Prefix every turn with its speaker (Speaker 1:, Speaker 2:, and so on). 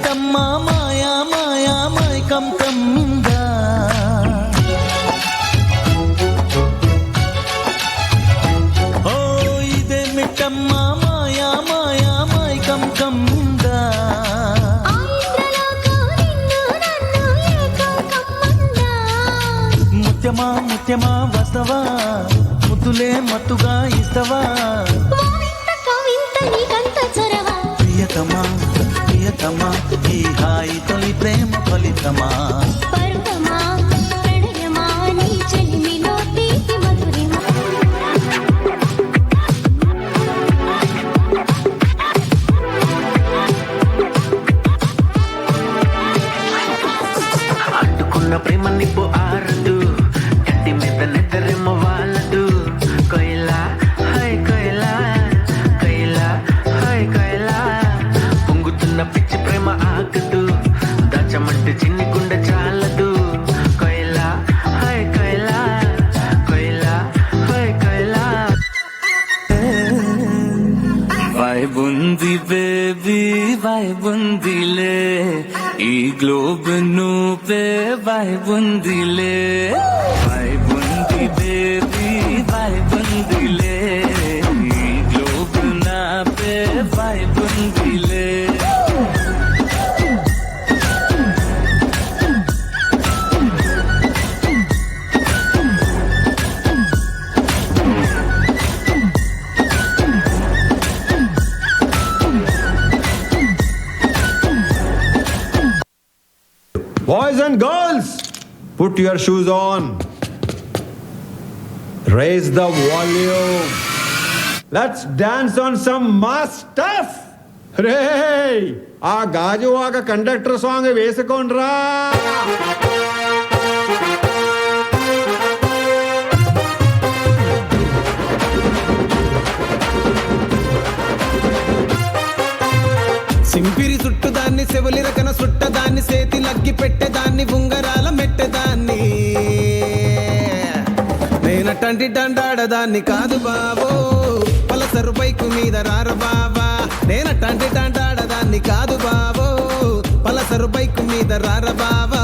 Speaker 1: మిట్టమ్మా మాయా మాయా మైకం కమ్మిందా ఓ ఇదే మిట్టమ్మా మాయా మాయా మైకం కమ్మిందా ముత్యమా ముత్యమా వస్తవా ముద్దులే మత్తుగా ఇస్తవా ప్రియతమా ప్రియతమా ఈ హాయి తొలి ప్రేమ ఫలితమా
Speaker 2: అంటుకున్న ప్రేమ నిప్పు ఆరదు కట్టి మీద నిద్రేమో వాళ్ళదు కొయిలా హై కొయిలా కొయిలా హై కొయిలా పొంగుతున్న పిచ్చి ప్రేమ ఆగదు దాచమంటే చిన్ని గుండె చాలదు కొయిలా హై కొయిలా కొయిలా హై కొయిలా
Speaker 1: వైబుంది బేబీ వైబుందిలే ఈ గ్లోబ్ నువ్వే వైబుందిలే వైబుంది బేబీ వైబుందిలే ఈ globe నాపే వైబుందిలే
Speaker 3: Boys and girls, put your shoes on. Raise the volume. Let's dance on some mass stuff. Hey, ఆ గాజువాక కండక్టర్ సాంగ్ వేసుకోండ్రా.
Speaker 4: సింపిరి చుట్టుదాన్ని సెవలి రకన సుట్టదాన్ని సేతి లగ్గి పెట్టేదాన్ని ఉంగరాల మెట్టేదాన్ని నేనటంటి డండాడదాన్ని కాదు బాబో పలసరు బైకు మీద రార బాబా నేనటంటి డండాడదాన్ని కాదు బాబో పలసరు బైకు మీద రార బాబా